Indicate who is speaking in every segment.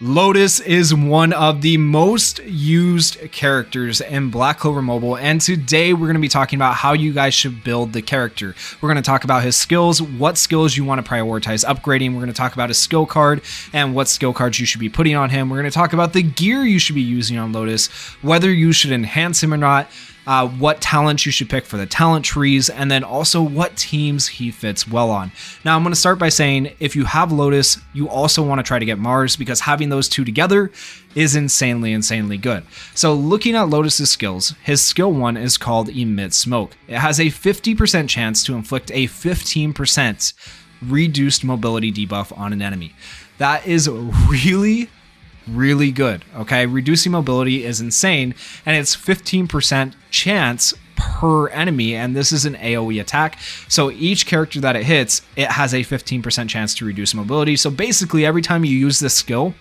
Speaker 1: Lotus is one of the most used characters in Black Clover Mobile, and today we're going to be talking about how you guys should build the character. We're going to talk about his skills, what skills you want to prioritize upgrading. We're going to talk about his skill card and what skill cards you should be putting on him. We're going to talk about the gear you should be using on Lotus, whether you should enhance him or not, what talents you should pick for the talent trees, and then also what teams he fits well on. Now, I'm going to start by saying if you have Lotus, you also want to try to get Mars, because having those two together is insanely good. So looking at Lotus's skills, his skill 1 is called Emit Smoke. It has a 50% chance to inflict a 15% reduced mobility debuff on an enemy. That is really good. Okay, reducing mobility is insane, and it's 15% chance per enemy, and this is an AoE attack, so each character that it hits, it has a 15% chance to reduce mobility. So basically every time you use this skill,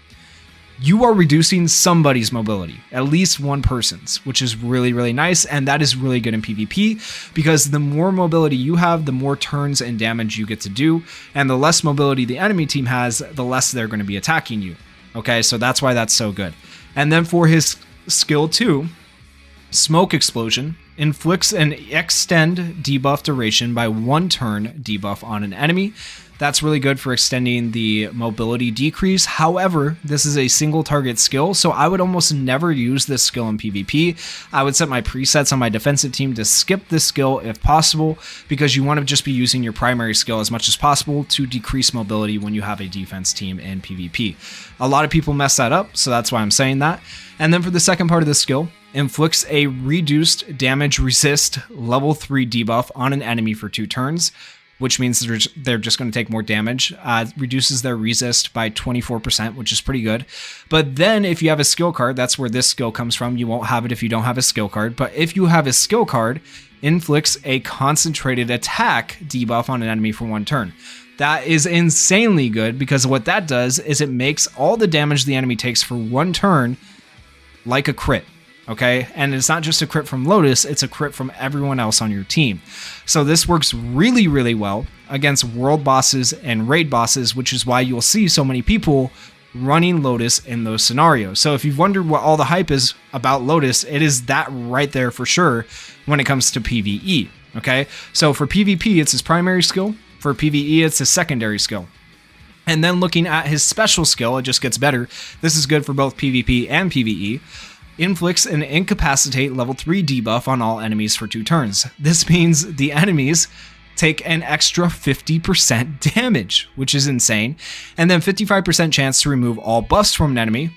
Speaker 1: you are reducing somebody's mobility, at least one person's, which is really nice, and that is really good in PvP, because the more mobility you have, the more turns and damage you get to do, and the less mobility the enemy team has, the less they're going to be attacking you. Okay, so that's why that's so good. And then for his skill 2, Smoke Explosion inflicts an extend debuff duration by 1 turn debuff on an enemy. That's really good for extending the mobility decrease. However, this is a single target skill, so I would almost never use this skill in PvP. I would set my presets on my defensive team to skip this skill if possible, because you want to just be using your primary skill as much as possible to decrease mobility when you have a defense team in PvP. A lot of people mess that up, so that's why I'm saying that. And then for the second part of the skill, inflicts a reduced damage resist level 3 debuff on an enemy for 2 turns, which means they're just going to take more damage. Reduces their resist by 24%, which is pretty good. But then if you have a skill card, that's where this skill comes from. You won't have it if you don't have a skill card. But if you have a skill card, inflicts a concentrated attack debuff on an enemy for 1 turn. That is insanely good, because what that does is it makes all the damage the enemy takes for 1 turn like a crit. Okay, and it's not just a crit from Lotus, it's a crit from everyone else on your team. So this works really well against world bosses and raid bosses, which is why you'll see so many people running Lotus in those scenarios. So if you've wondered what all the hype is about Lotus, it is that right there for sure when it comes to PvE. Okay, so for PvP, it's his primary skill. For PvE, it's his secondary skill. And then looking at his special skill, it just gets better. This is good for both PvP and PvE. Inflicts an incapacitate level 3 debuff on all enemies for 2 turns. This means the enemies take an extra 50% damage, which is insane. And then 55% chance to remove all buffs from an enemy.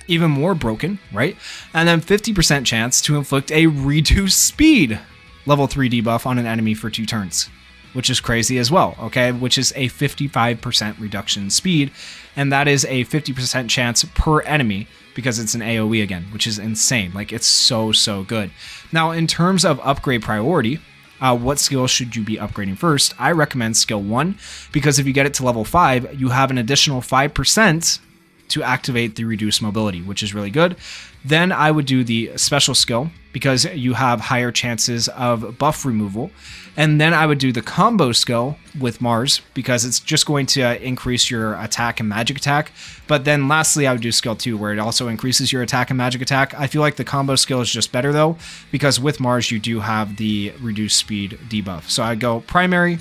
Speaker 1: Even more broken, right? And then 50% chance to inflict a reduced speed level 3 debuff on an enemy for 2 turns, which is crazy as well, okay? Which is a 55% reduction in speed, and that is a 50% chance per enemy, because it's an AoE again, which is insane. Like, it's so good. Now, in terms of upgrade priority, what skill should you be upgrading first? I recommend skill 1, because if you get it to level 5, you have an additional 5% to activate the reduced mobility, which is really good. Then I would do the special skill, because you have higher chances of buff removal. And then I would do the combo skill with Mars, because it's just going to increase your attack and magic attack. But then lastly, I would do skill 2, where it also increases your attack and magic attack. I feel like the combo skill is just better though, because with Mars you do have the reduced speed debuff. So I'd go primary,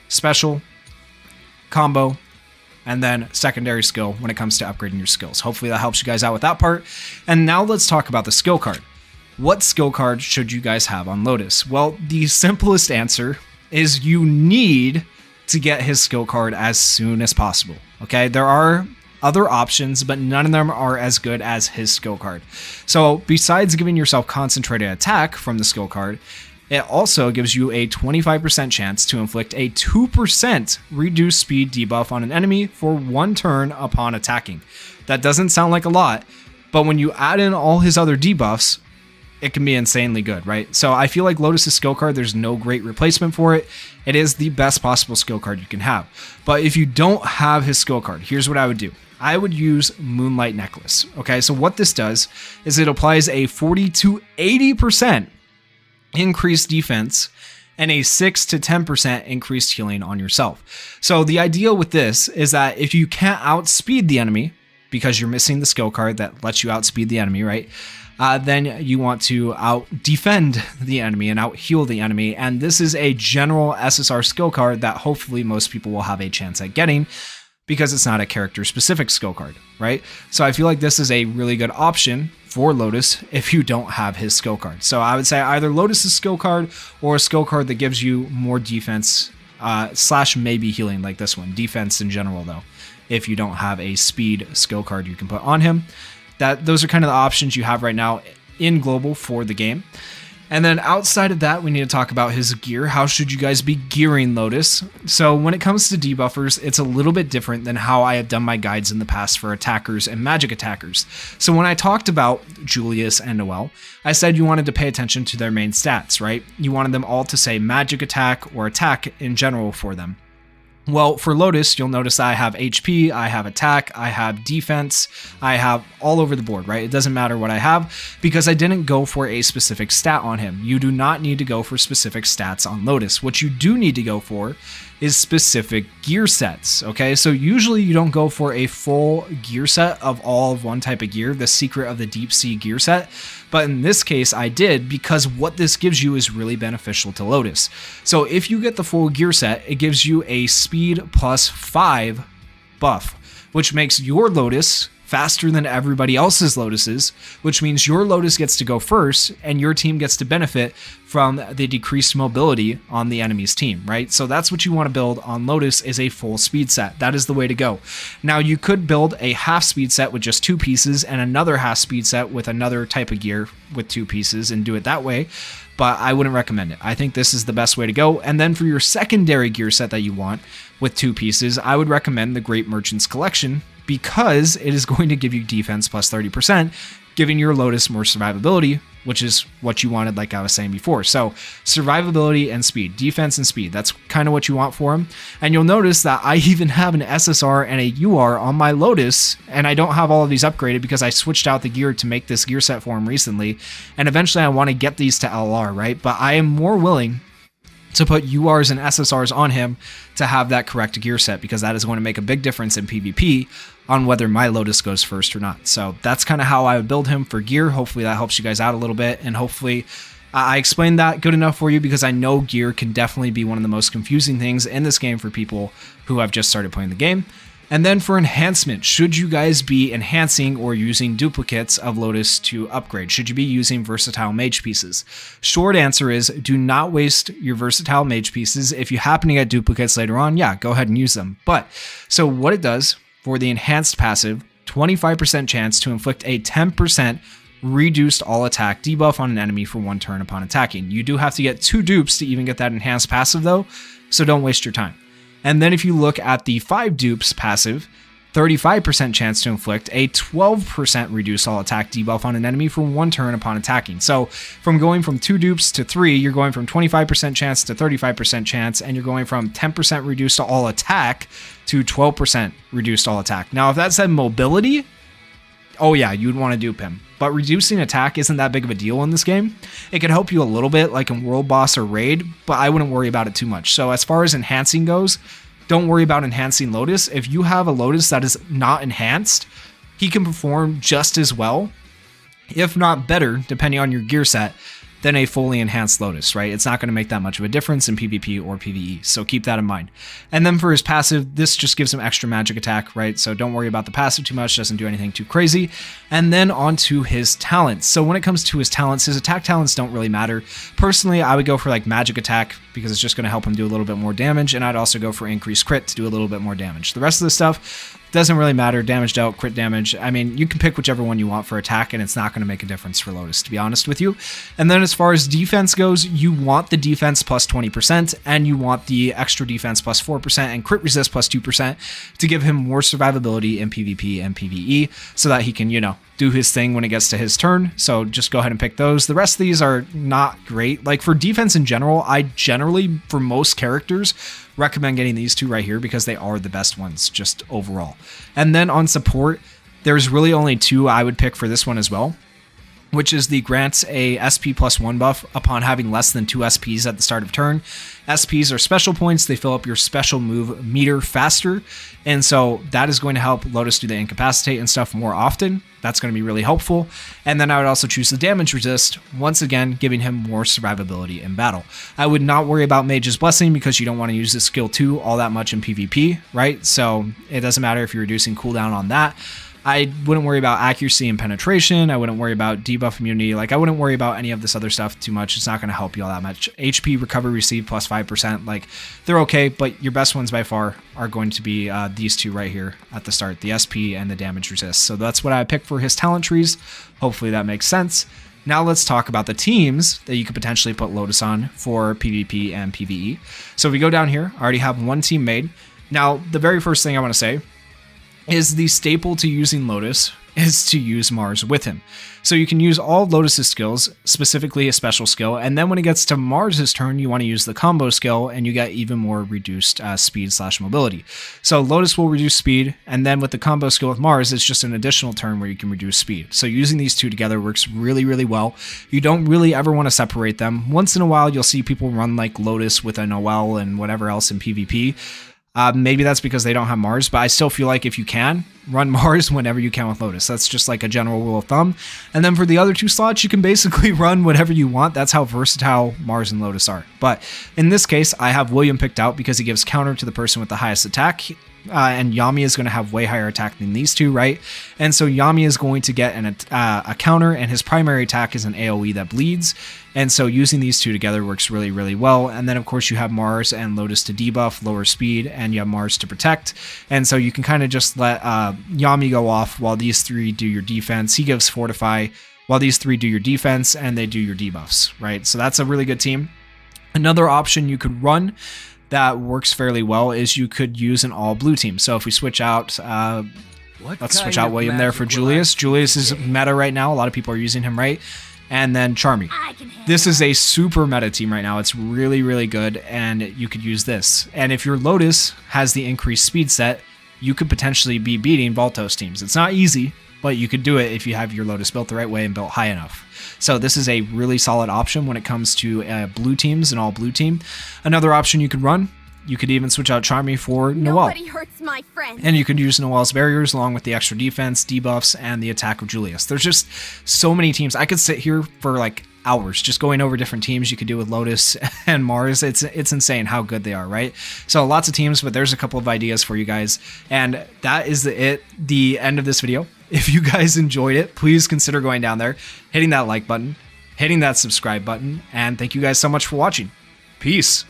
Speaker 1: special, combo, and then secondary skill when it comes to upgrading your skills. Hopefully that helps you guys out with that part. And now let's talk about the skill card. What skill card should you guys have on Lotus? Well, the simplest answer is you need to get his skill card as soon as possible. Okay, there are other options, but none of them are as good as his skill card. So besides giving yourself concentrated attack from the skill card, it also gives you a 25% chance to inflict a 2% reduced speed debuff on an enemy for 1 turn upon attacking. That doesn't sound like a lot, but when you add in all his other debuffs, it can be insanely good, right? So I feel like Lotus's skill card, there's no great replacement for it. It is the best possible skill card you can have. But if you don't have his skill card, here's what I would do. I would use Moonlight Necklace. Okay, so what this does is it applies a 40 to 80% increased defense and a 6 to 10% increased healing on yourself. So the idea with this is that if you can't outspeed the enemy, because you're missing the skill card that lets you outspeed the enemy, right? Then you want to out defend the enemy and out heal the enemy. And this is a general SSR skill card that hopefully most people will have a chance at getting, because it's not a character specific skill card, right? So I feel like this is a really good option for Lotus if you don't have his skill card. So I would say either Lotus's skill card or a skill card that gives you more defense / maybe healing, like this one. Defense in general though, if you don't have a speed skill card you can put on him. Those are kind of the options you have right now in global for the game. And then outside of that, we need to talk about his gear. How should you guys be gearing Lotus? So when it comes to debuffers, it's a little bit different than how I have done my guides in the past for attackers and magic attackers. So when I talked about Julius and Noelle, I said you wanted to pay attention to their main stats, right? You wanted them all to say magic attack or attack in general for them. Well, for Lotus, you'll notice I have HP, I have attack, I have defense, I have all over the board, right? It doesn't matter what I have because I didn't go for a specific stat on him. You do not need to go for specific stats on Lotus. What you do need to go for is specific gear sets, okay? So usually you don't go for a full gear set of all of one type of gear, the secret of the deep sea gear set. But in this case, I did, because what this gives you is really beneficial to Lotus. So if you get the full gear set, it gives you a speed +5 buff, which makes your Lotus faster than everybody else's Lotuses, which means your Lotus gets to go first and your team gets to benefit from the decreased mobility on the enemy's team, right? So that's what you want to build on Lotus, is a full speed set. That is the way to go. Now you could build a half speed set with just 2 pieces and another half speed set with another type of gear with 2 pieces and do it that way, but I wouldn't recommend it. I think this is the best way to go. And then for your secondary gear set that you want with 2 pieces, I would recommend the Great Merchant's Collection, because it is going to give you defense +30%, giving your Lotus more survivability, which is what you wanted, like I was saying before. So survivability and speed, defense and speed, that's kind of what you want for him. And you'll notice that I even have an SSR and a UR on my Lotus, and I don't have all of these upgraded because I switched out the gear to make this gear set for him recently. And eventually I want to get these to LR, right? But I am more willing to put URs and SSRs on him to have that correct gear set, because that is going to make a big difference in PvP on whether my Lotus goes first or not. So that's kind of how I would build him for gear. Hopefully that helps you guys out a little bit, and hopefully I explained that good enough for you, because I know gear can definitely be one of the most confusing things in this game for people who have just started playing the game. And then for enhancement, should you guys be enhancing or using duplicates of Lotus to upgrade? Should you be using versatile mage pieces? Short answer is do not waste your versatile mage pieces. If you happen to get duplicates later on, yeah, go ahead and use them. But so what it does for the enhanced passive, 25% chance to inflict a 10% reduced all attack debuff on an enemy for 1 turn upon attacking. You do have to get 2 dupes to even get that enhanced passive though, so don't waste your time. And then if you look at the 5 dupes passive, 35% chance to inflict a 12% reduced all attack debuff on an enemy for 1 turn upon attacking. So from going from 2 dupes to 3, you're going from 25% chance to 35% chance, and you're going from 10% reduced to all attack to 12% reduced all attack. Now, if that said mobility, oh yeah, you'd want to dupe him. But reducing attack isn't that big of a deal in this game. It can help you a little bit like in World Boss or Raid, but I wouldn't worry about it too much. So as far as enhancing goes, don't worry about enhancing Lotus. If you have a Lotus that is not enhanced, he can perform just as well, if not better, depending on your gear set, than a fully enhanced Lotus, right? It's not going to make that much of a difference in PvP or PvE, so keep that in mind. And then for his passive, this just gives him extra magic attack, right? So don't worry about the passive too much, doesn't do anything too crazy. And then on to his talents. So when it comes to his talents, his attack talents don't really matter. Personally, I would go for like magic attack, because it's just going to help him do a little bit more damage, and I'd also go for increased crit to do a little bit more damage. The rest of the stuff doesn't really matter. Damage dealt, crit damage. I mean, you can pick whichever one you want for attack, and it's not going to make a difference for Lotus, to be honest with you. And then as far as defense goes, you want the defense plus 20%, and you want the extra defense plus 4% and crit resist plus 2% to give him more survivability in PvP and PvE, so that he can, you know, do his thing when it gets to his turn. So just go ahead and pick those. The rest of these are not great. Like for defense in general, I generally, for most characters, recommend getting these 2 right here, because they are the best ones just overall. And then on support, there's really only 2 I would pick for this one as well. which is the grants a SP +1 buff upon having less than 2 SPs at the start of turn. SPs are special points. They fill up your special move meter faster. And so that is going to help Lotus do the incapacitate and stuff more often. That's going to be really helpful. And then I would also choose the damage resist, once again, giving him more survivability in battle. I would not worry about Mage's Blessing because you don't want to use this skill 2 all that much in PvP, right? So it doesn't matter if you're reducing cooldown on that. I wouldn't worry about accuracy and penetration. I wouldn't worry about debuff immunity. Like, I wouldn't worry about any of this other stuff too much. It's not going to help you all that much. HP recovery receive +5%. Like, they're okay, but your best ones by far are going to be these two right here at the start, the SP and the damage resist. So that's what I picked for his talent trees. Hopefully that makes sense. Now let's talk about the teams that you could potentially put Lotus on for PvP and PvE. So if we go down here, I already have one team made. Now, the very first thing I want to say is the staple to using Lotus is to use Mars with him. So you can use all Lotus's skills, specifically a special skill, and then when it gets to Mars's turn, you want to use the combo skill, and you get even more reduced speed/mobility. So Lotus will reduce speed, and then with the combo skill with Mars, it's just an additional turn where you can reduce speed. So using these two together works really, really well. You don't really ever want to separate them. Once in a while, you'll see people run like Lotus with a Noelle and whatever else in PvP. Maybe that's because they don't have Mars, but I still feel like if you can, run Mars whenever you can with Lotus. That's just like a general rule of thumb. And then for the other two slots, you can basically run whatever you want. That's how versatile Mars and Lotus are. But in this case, I have William picked out because he gives counter to the person with the highest attack. And Yami is going to have way higher attack than these two, right? And so Yami is going to get a counter, and his primary attack is an AoE that bleeds. And so using these two together works really, really well. And then, of course, you have Mars and Lotus to debuff, lower speed, and you have Mars to protect. And so you can kind of just let Yami go off while these three do your defense. He gives Fortify while these three do your defense, and they do your debuffs, right? So that's a really good team. Another option you could run that works fairly well is you could use an all blue team. So if we switch out, let's switch out William there for Julius. Julius is meta right now. A lot of people are using him, right? And then Charmy. This is a super meta team right now. It's really, really good, and you could use this. And if your Lotus has the increased speed set, you could potentially be beating Voltos teams. It's not easy, but you could do it if you have your Lotus built the right way and built high enough. So this is a really solid option when it comes to blue teams, an all blue team. Another option you could run, you could even switch out Charmy for Noelle.
Speaker 2: Nobody hurts my friend.
Speaker 1: And you could use Noelle's barriers along with the extra defense, debuffs, and the attack of Julius. There's just so many teams. I could sit here for like hours just going over different teams you could do with Lotus and Mars. It's insane how good they are, right? So lots of teams, but there's a couple of ideas for you guys. And that is the end of this video. If you guys enjoyed it, please consider going down there, hitting that like button, hitting that subscribe button, and thank you guys so much for watching. Peace.